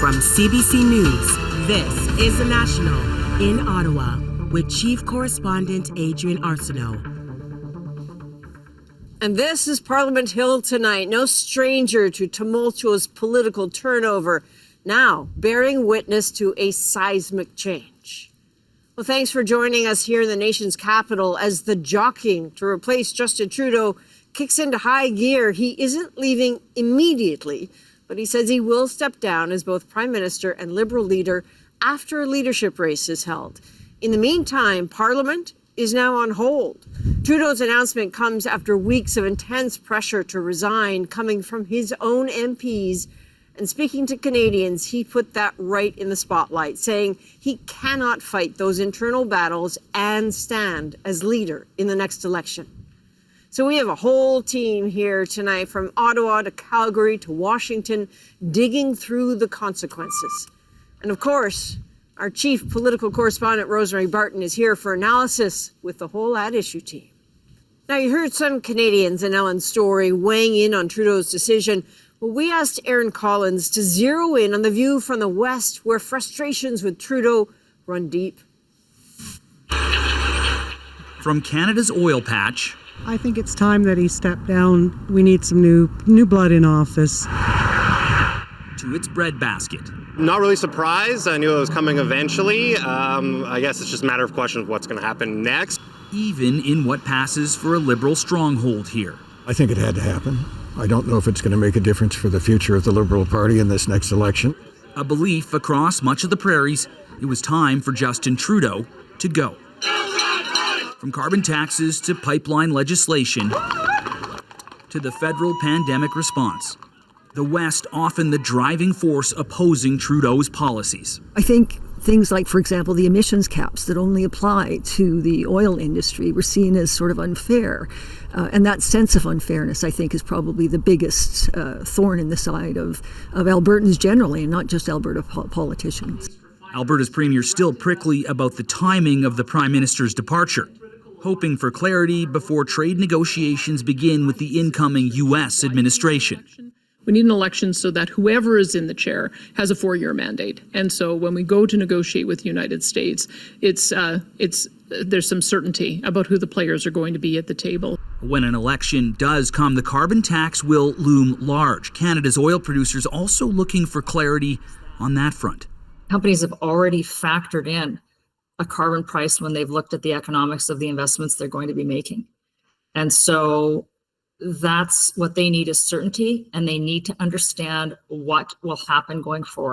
From CBC News, this is The National in Ottawa with Chief Correspondent Adrian Arsenault. And this is Parliament Hill tonight, no stranger to tumultuous political turnover, now bearing witness to a seismic change. Well, thanks for joining us here in the nation's capital as the jockeying to replace Justin Trudeau kicks into high gear. He isn't leaving immediately, but he says he will step down as both Prime Minister and Liberal leader after a leadership race is held. In the meantime, Parliament is now on hold. Trudeau's announcement comes after weeks of intense pressure to resign coming from his own MPs. And speaking to Canadians, he put that right in the spotlight, saying he cannot fight those internal battles and stand as leader in the next election. So we have a whole team here tonight, from Ottawa to Calgary to Washington, digging through the consequences. And of course, our chief political correspondent, Rosemary Barton, is here for analysis with the whole At Issue team. Now, you heard some Canadians in Ellen's story weighing in on Trudeau's decision. Well, we asked Aaron Collins to zero in on the view from the West, where frustrations with Trudeau run deep. From Canada's oil patch, I think it's time that he stepped down. We need some new blood in office. to its breadbasket. Not really surprised. I knew it was coming eventually. I guess it's just a matter of question of what's going to happen next. Even in what passes for a Liberal stronghold here. I think it had to happen. I don't know if it's going to make a difference for the future of the Liberal Party in this next election. A belief across much of the prairies it was time for Justin Trudeau to go. From carbon taxes to pipeline legislation to the federal pandemic response, the West often the driving force opposing Trudeau's policies. I think things like, for example, the emissions caps that only apply to the oil industry were seen as sort of unfair. And that sense of unfairness, I think, is probably the biggest thorn in the side of Albertans generally, and not just Alberta politicians. Alberta's premier still prickly about the timing of the Prime Minister's departure, hoping for clarity before trade negotiations begin with the incoming U.S. administration. We need an election so that whoever is in the chair has a 4-year mandate. And so when we go to negotiate with the United States, there's some certainty about who the players are going to be at the table. When an election does come, the carbon tax will loom large. Canada's oil producers also looking for clarity on that front. Companies have already factored in a carbon price when they've looked at the economics of the investments they're going to be making. And so that's what they need, is certainty, and they need to understand what will happen going forward.